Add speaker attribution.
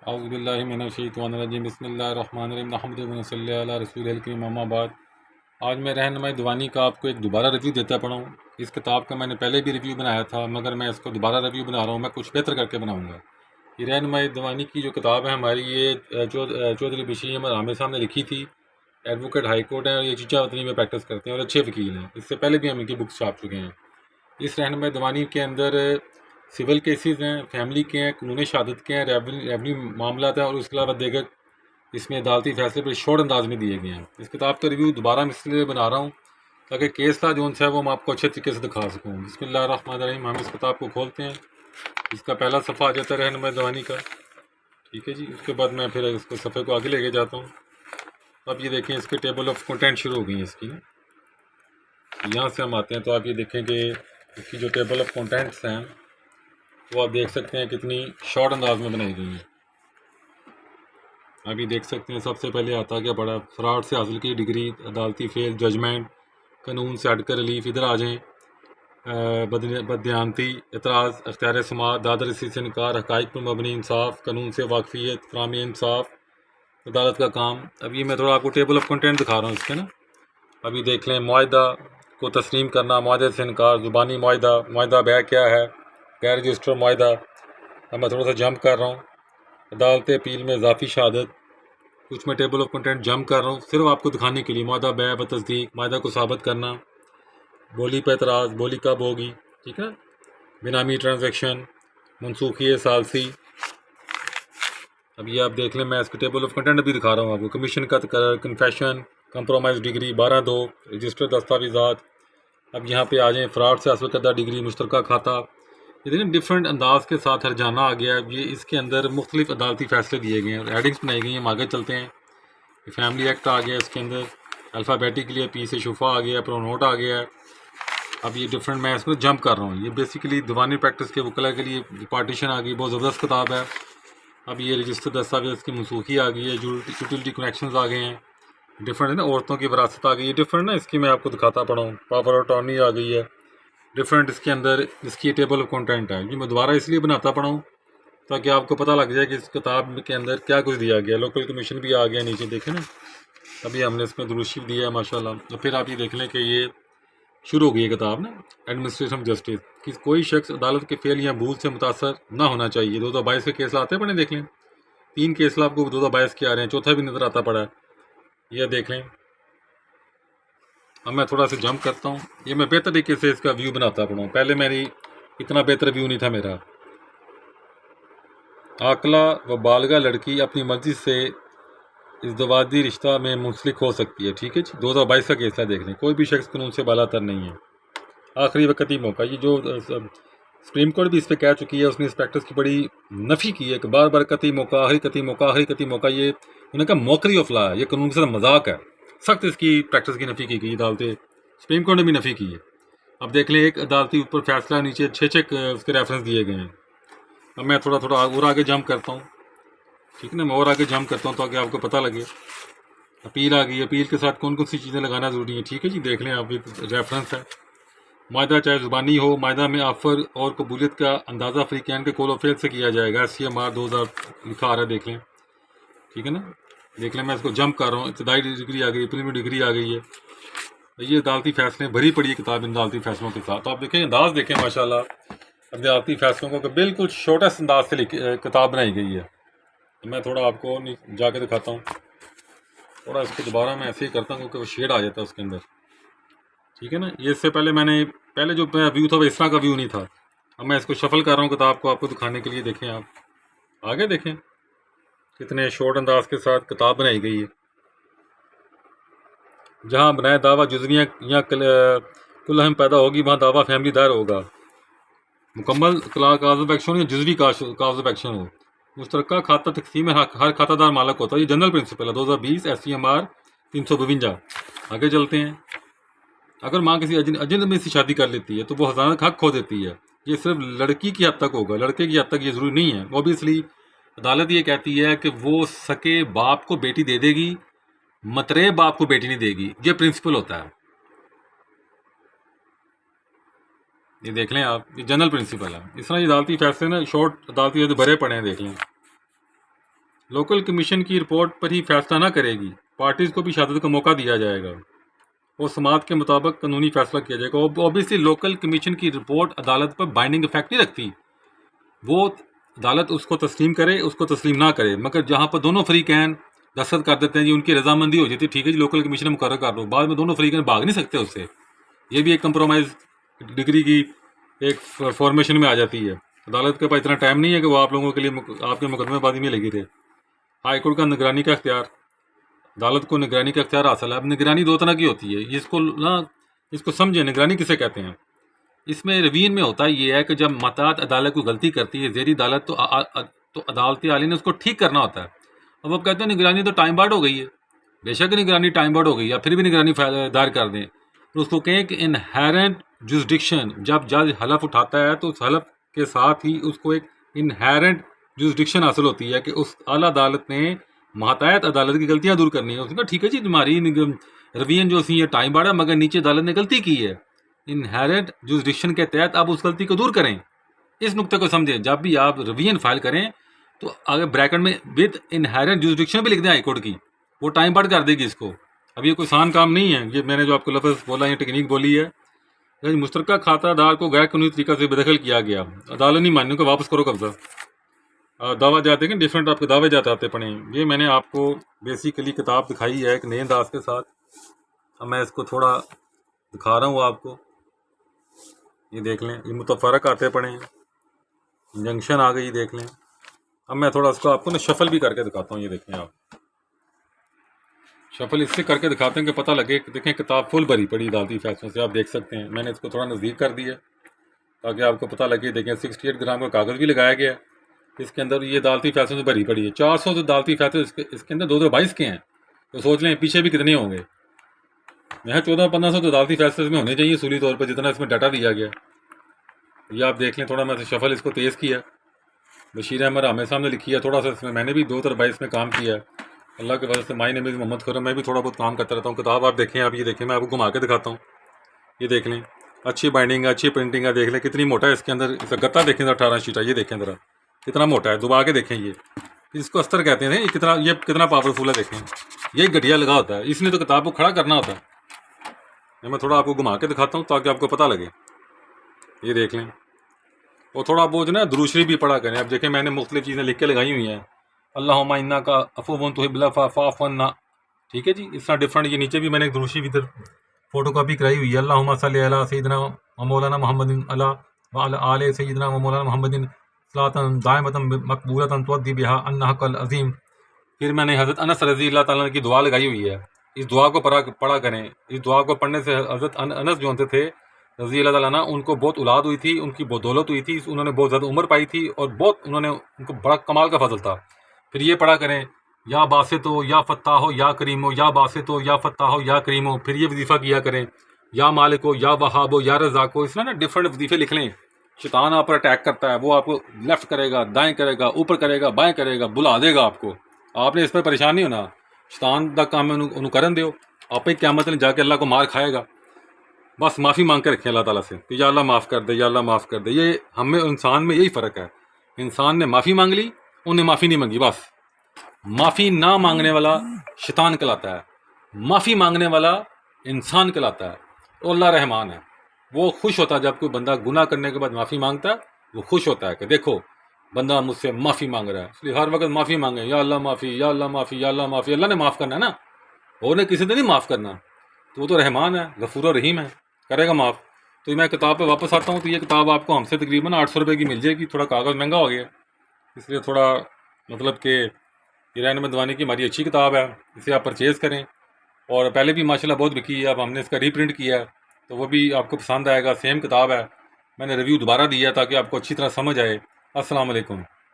Speaker 1: औज़ुबिल्लाहिमिनश्शैतानिर्रजीम बिस्मिल्लाहिर्रहमानिर्रहीम नहमदुहु व नसल्ली अला रसूलिल करीम अम्मा बाद। आज मैं रहनुमाई दीवानी का आपको एक दोबारा रिव्यू देता पड़ा हूँ। इस किताब का मैंने पहले भी रिव्यू बनाया था, मगर मैं इसको दोबारा रिव्यू बना रहा हूँ। मैं कुछ बेहतर करके बनाऊँगा। ये रहनुमाई दीवानी की जो किताब है हमारी, ये चौधरी बशीर अहमद आमिर साहब ने लिखी थी। एडवोकेट हाई कोर्ट हैं और ये चीचा वतनी में प्रैक्टिस करते हैं और अच्छे वकील हैं। इससे पहले भी हम इनकी बुक्स छाप चुके हैं। इस रहनुमाई दीवानी के अंदर सिविल केसेस हैं, फैमिली के हैं, कानूनी शहादत के हैं, रेवन्यू मामला हैं और उसके अलावा देगर इसमें अदालती फैसले पर शॉर्ट अंदाज में दिए गए हैं। इस किताब का रिव्यू दोबारा मैं इसलिए बना रहा हूँ ताकि केस ला जोन सा है वो मैं आपको अच्छे तरीके से दिखा सकूँ। बिस्मिल्लाहिर्रहमानिर्रहीम। हम इस किताब को खोलते हैं। इसका पहला सफ़ा आ जाता है रहनुमाई दीवानी का, ठीक है जी। उसके बाद मैं फिर इसको सफ़े को आगे लेके जाता हूँ। अब ये देखें, इसके टेबल ऑफ कंटेंट शुरू हो गई है इसकी ना। यहाँ से हम आते हैं तो आप ये देखें कि इसकी जो टेबल ऑफ कंटेंट्स हैं वो आप देख सकते हैं कितनी शॉर्ट अंदाज में बनाई गई हैं। अभी देख सकते हैं सबसे पहले आता क्या पड़ा, फ्रॉड से हासिल की डिग्री, अदालती फेल, जजमेंट, कानून से हटकर रिलीफ। इधर आ जाएँ, बदयानती, एतराज़, अख्तियार समात, दादर रसी से इनकार, हक़ाइक़ पर मबनी इंसाफ, कानून से वाकफियत, फ़राहमी इंसाफ, अदालत का काम। अभी मैं थोड़ा आपको टेबल ऑफ कंटेंट दिखा रहा हूँ इसके ना। अभी देख लें, मुआहदा को तस्लीम करना, मुआहदे से इनकार, ज़ुबानी मुआहदा, मुआहदा बै क्या है, गैर रजिस्टर मुआहदा। अब मैं थोड़ा सा जंप कर रहा हूँ। अदालत अपील में इजाफी शहादत, कुछ मैं टेबल ऑफ कंटेंट जंप कर रहा हूँ सिर्फ आपको दिखाने के लिए। मुआहदा बै व तस्दीक, मुआहदा को साबित करना, बोली पर एतराज़, बोली कब होगी, ठीक है। बेनामी ट्रांजैक्शन, मनसूखी सालसी। अब ये आप देख लें, मैं इसके टेबल ऑफ कंटेंट भी दिखा रहा हूँ आपको। कमीशन का तकर्र, कन्फेशन, कंप्रोमाइज़ डिग्री 12(2), रजिस्टर दस्तावेज़ात। अब यहाँ पे आ जाएँ, फ्रॉड से हासिल करदा डिग्री, मुश्तरका खाता। ये देखें डिफरेंट अंदाज के साथ हरजाना आ गया है। ये इसके अंदर मुख्तलिफ अदालती फैसले दिए गए हैं, हेडिंग्स बनाई गई हैं। हम आगे चलते हैं। फैमिली एक्ट आ गया इसके अंदर, अल्फ़ाबेटिकली पी से शुफा आ गया, प्रोनोट आ गया है। अब ये डिफरेंट, मैं इसमें जंप कर रहा हूँ। ये बेसिकली दीवानी प्रैक्टिस के वकला के लिए पार्टीशन आ गई, बहुत ज़बरदस्त किताब है। अब ये रजिस्टर दस्तावेज़ की मनसूखी आ गई है, यूटिलिटी कनेक्शंस आ गए हैं। डिफरेंट है ना, औरतों की विरासत आ गई है, डिफरेंट ना। इसकी मैं आपको दिखाता पड़ा हूँ। पावर ऑफ अटॉर्नी आ गई है, डिफरेंट। इसके अंदर इसकी टेबल ऑफ कंटेंट है। ये मैं दोबारा इसलिए बनाता पड़ा हूँ ताकि आपको पता लग जाए कि इस किताब के अंदर क्या कुछ दिया गया। लोकल कमीशन भी आ गया नीचे, देखें ना। अभी हमने इसमें दुरुशी दिया है माशाल्लाह। तो फिर आप ये देख लें कि ये शुरू हो गई है किताब ना। एडमिनिस्ट्रेशन ऑफ जस्टिस, कि कोई शख्स अदालत के फेल या भूल से मुतासर ना होना चाहिए। 2022 के केस आते पड़े, देख लें। 3 केस आपको 2022 के आ रहे हैं, चौथा भी नज़र आता पड़ा है। यह देख लें। अब मैं थोड़ा सा जंप करता हूँ। ये मैं बेहतर तरीके से इसका व्यू बनाता पड़ा हूँ। पहले मेरी इतना बेहतर व्यू नहीं था मेरा। आकला व बालगा लड़की अपनी मर्जी से इज़्दवाजी रिश्ता में मुंसलिक हो सकती है, ठीक है जी। 2022 का केस है, देख लें। कोई भी शख्स कानून से बालातर नहीं है। आखिरी वक्ती मौका, ये जो सुप्रीम कोर्ट भी इस पर कह चुकी है, उसने इस प्रैक्टिस की बड़ी नफ़ी की है कि बार बार कती मौका, आखिरी कती मौका, आखिरी कती मौका। ये उन्होंने कहा मौकरी ऑफ लॉ है, ये कानून के साथ मजाक है। सख्त इसकी प्रैक्टिस की नफ़ी की गई अदालतें, सुप्रीम कोर्ट ने भी नफ़ी की है। अब देख लें, एक अदालती ऊपर फैसला, नीचे 6 उसके रेफरेंस दिए गए हैं। अब मैं थोड़ा थोड़ा और आगे जंप करता हूँ, ठीक है ना। मैं और आगे जंप करता हूँ ताकि आपको पता लगे। अपील आ गई, अपील के साथ कौन कौन सी चीज़ें लगाना ज़रूरी है, ठीक है जी। देख लें, आप रेफरेंस है। मायदा चाहे ज़ुबानी हो, मायदा में ऑफ़र और कबूलियत का अंदाज़ा अफ्रीकैन के कॉल ऑफ फेल से किया जाएगा। SCMR 2000 लिखा आ रहा है, देख लें, ठीक है ना। देख लें, मैं इसको जंप कर रहा हूँ। इब्तदाई डिग्री आ गई, प्रीलिमिनरी डिग्री आ गई है। ये अदालती फैसले भरी पड़ी किताब इन अदालती फैसलों के साथ। तो आप देखें, अंदाज़ देखें माशाल्लाह, अदालती फैसलों को बिल्कुल शॉर्टेस्ट अंदाज से किताब बनाई गई है। तो मैं थोड़ा आपको जाके दिखाता हूँ। थोड़ा इसको दोबारा मैं ऐसे ही करता हूँ क्योंकि वो शेड आ जाता है उसके अंदर, ठीक है ना। ये इससे पहले जो व्यू था वो इस तरह का व्यू नहीं था। अब मैं इसको शफल कर रहा हूँ किताब को आपको दिखाने के लिए। देखें, आप आगे देखें कितने शॉर्ट अंदाज के साथ किताब बनाई गई है। जहाँ बनाए दावा जुज़वियाँ या कुल्लहम पैदा होगी, वहाँ दावा फैमिली दायर होगा। मुकम्मल काज ऑफ एक्शन या जुज़वी काज ऑफ एक्शन हो। मुश्तरका खाता तकसीम में हर खातादार मालक होता है। ये जनरल प्रिंसिपल है, 2020 SCMR 352। आगे चलते हैं। अगर माँ किसी अजनबी से शादी कर लेती है तो वो हज़ाना हक खो देती है। ये सिर्फ लड़की की हद तक होगा, लड़के की हद तक ये ज़रूरी नहीं है। ऑब्वियसली अदालत ये कहती है कि वो सके बाप को बेटी दे देगी, मतरे बाप को बेटी नहीं देगी। ये प्रिंसिपल होता है। ये देख लें आप, ये जनरल प्रिंसिपल है। इस तरह ये अदालती फैसले ना शॉर्ट अदालती भरे पड़े हैं, देख लें। लोकल कमीशन की रिपोर्ट पर ही फैसला ना करेगी, पार्टीज़ को भी शहादत का मौका दिया जाएगा और समात के मुताबिक कानूनी फैसला किया जाएगा। ऑब्वियसली लोकल कमीशन की रिपोर्ट अदालत पर बाइंडिंग इफेक्ट नहीं रखती, वो अदालत उसको तस्लीम करे उसको तस्लीम ना करे, मगर जहाँ पर दोनों फरीकैन दस्तखत कर देते हैं जी, उनकी रजामंदी हो जाती है, ठीक है जी लोकल कमीशन मुकर्रर कर लो, बाद में दोनों फरीकैन भाग नहीं सकते उससे। ये भी एक कंप्रोमाइज़ डिग्री की एक फॉर्मेशन में आ जाती है। अदालत के पास इतना टाइम नहीं है कि वो आप लोगों के लिए आपके मुकदमेबाजी में लगी रहे। हाई कोर्ट का निगरानी का इख्तियार, अदालत को निगरानी का इख्तियार हासिल है। अब निगरानी दो तरह की होती है, इसको समझे निगरानी किसे कहते हैं। इसमें रवीन में होता ये है कि जब मतात अदालत को गलती करती है ज़ेरी अदालत तो अदालती आली ने उसको ठीक करना होता है। अब आप कहते हैं निगरानी तो टाइम बार्ड हो गई है, बेशक निगरानी टाइम बार्ड हो गई, या फिर भी निगरानी दायर कर दें तो उसको कहें कि इनहेरेंट जुरिसडिक्शन, जब जज हलफ उठाता है तो उस हलफ के साथ ही उसको एक इनहेरेंट जुरिसडिक्शन हासिल होती है कि उस आला अदालत ने मातायत अदालत की गलतियां दूर करनी है। उसने कहा ठीक है जी तुम्हारी रवीन जो सी है टाइम बार्ड है, मगर नीचे अदालत ने गलती की है, इनहेरेंट जुरिसडिक्शन के तहत आप उस गलती को दूर करें। इस नुक्ते को समझें, जब भी आप रिवीजन फाइल करें तो अगर ब्रैकेट में विद इनहेरेंट जुरिसडिक्शन भी लिख दें हाईकोर्ट की, वो टाइम बार्ड कर देगी इसको। अब ये कोई आसान काम नहीं है, ये मैंने जो आपको लफ्ज़ बोला ये टेक्निक बोली है। यदि मुश्तरका खातादार को गैर कानूनी तरीका से बेदखल किया गया, अदालत नहीं मानने को वापस करो कब्जा। दावा जाते हैं डिफरेंट आपके दावे जाते आते पढ़ें। ये मैंने आपको बेसिकली किताब दिखाई है एक नए अंदाज के साथ। अब मैं इसको थोड़ा दिखा रहा हूँ आपको, ये देख लें। ये मुतफरक आते पढ़ें, जंक्शन आ गई देख लें। अब मैं थोड़ा इसको आपको ना शफल भी करके दिखाता हूँ। ये देखें आप, शफल इससे करके दिखाते हैं कि पता लगे। देखें किताब फुल भरी पड़ी अदालती फैसलों से, आप देख सकते हैं। मैंने इसको थोड़ा नज़दीक कर दिया ताकि आपको पता लगे। देखें 68 ग्राम का कागज़ भी लगाया गया है इसके अंदर। ये अदालती फैसलों से भरी पड़ी है। 400 अदालती फैसले इसके अंदर 222 के हैं, तो सोच लें पीछे भी कितने होंगे। यहाँ 1400-1500 तो अदालती फैसले में होने चाहिए सूली तौर पर, जितना इसमें डाटा दिया गया। ये आप देख लें। थोड़ा मैं शफल इसको तेज़ किया, बशीर अहमद हमें सामने लिखी है। थोड़ा सा इसमें मैंने भी 2 में काम किया है अल्लाह के वजह से। My name is Mohammad Khurram, मैं भी थोड़ा बहुत काम करता रहता हूँ। किताब आप देखें, आप ये देखें, मैं आपको घुमा के दिखाता हूँ। ये देख लें, अच्छी बाइंडिंग है, अच्छी प्रिंटिंग है। देख लें कितनी मोटा है इसके अंदर। इसका गत्ता देखें 18 शीटा, ये देखें ज़रा कितना मोटा है। दुबा के देखें, ये इसको अस्तर कहते हैं। ये कितना पावरफुल है देखें। ये गठिया लगा होता है, इसने तो किताब को खड़ा करना होता है। मैं थोड़ा आपको घुमा के दिखाता हूँ ताकि आपको पता लगे। ये देख लें। और थोड़ा बहुत जो ना दुरूद भी पढ़ा करें। अब देखें मैंने मुख्तलिफ चीज़ें लिख के लगाई हुई हैं। अल्लाहुम्मा इन्ना का अफ़ूवन तुहिब्बुल अफ़्वा फ़अफ़ु अन्ना, ठीक है जी। इस तरह डिफरेंट। ये नीचे भी मैंने एक दुरूद शरीफ इधर फोटो कॉपी कराई हुई है। अल्लाहुम्मा सल्लि अला सय्यिदिना व मौलाना मुहम्मदिन अला व अला आले सय्यिदिना व मौलाना मुहम्मदिन सलातन दाइमतन मक़बूलतन तुअद्दी बिहा अन्ना हक़्क़ल अज़ीम। फिर मैंने हज़रत अनस रज़ी अल्लाह ताला की दुआ लगाई हुई है। इस दुआ को पढ़ा करें। इस दुआ को पढ़ने से हज़रत अनस जो होते थे रज़ी अल्लाह ताला अन्हु, उनको बहुत औलाद हुई थी, उनकी बहुत दौलत हुई थी, उन्होंने बहुत ज़्यादा उम्र पाई थी और बहुत उनको बड़ा कमाल का फजल था। फिर ये पढ़ा करें, या बासित हो या फ़त्ता हो या करीम हो, या बासित हो या फ़त्ता हो या करीम हो। फिर ये वजीफ़ा किया करें, या मालिक हो या वहाब हो या रज़ाक हो। इसमें ना डिफरेंट वजीफ़े लिख लें। शैतान आप पर अटैक करता है, वो आपको लेफ्ट करेगा, दाएं करेगा, ऊपर करेगा, बाएं करेगा, बुला देगा आपको। आपने इस पर परेशान नहीं होना। शैतान का काम अनुकरण दो, आप ही क़यामत में जाके अल्लाह को मार खाएगा। बस माफ़ी मांग के रखें अल्लाह ताला से कि या अल्लाह माफ़ कर दे, या अल्लाह माफ़ कर दे। ये हमें इंसान में यही फ़र्क है। इंसान ने माफ़ी मांग ली, उन्हें माफ़ी नहीं मांगी। बस माफ़ी ना मांगने वाला शैतान कहलाता है, माफ़ी मांगने वाला इंसान कहलाता है। और अल्लाह रहमान है, वो खुश होता है जब कोई बंदा गुनाह करने के बाद माफ़ी मांगता है। वो खुश होता है कि देखो बंदा मुझसे माफ़ी मांग रहा है। इसलिए हर वक्त माफ़ी मांगे, या अल्लाह माफ़ी, या अल्लाह माफ़ी, या अल्लाह माफ़ी। अल्लाह ने माफ़ करना है ना, और ने किसी ने नहीं माफ़ करना। तो वो तो रहमान है, गफूर और रहीम है, करेगा माफ़। तो मैं किताब पे वापस आता हूँ। तो ये किताब आपको हमसे तकरीबन 800 रुपये की मिल जाएगी। थोड़ा कागज़ महंगा हो गया, इसलिए थोड़ा मतलब कि ईरान मदवानी की हमारी अच्छी किताब है, इसे आप परचेज़ करें। और पहले भी माशाल्लाह बहुत बिकी है, अब हमने इसका रीप्रिंट किया है तो वो भी आपको पसंद आएगा। सेम किताब है, मैंने रिव्यू दोबारा दिया ताकि आपको अच्छी तरह समझ आए। अस्सलाम वालेकुम।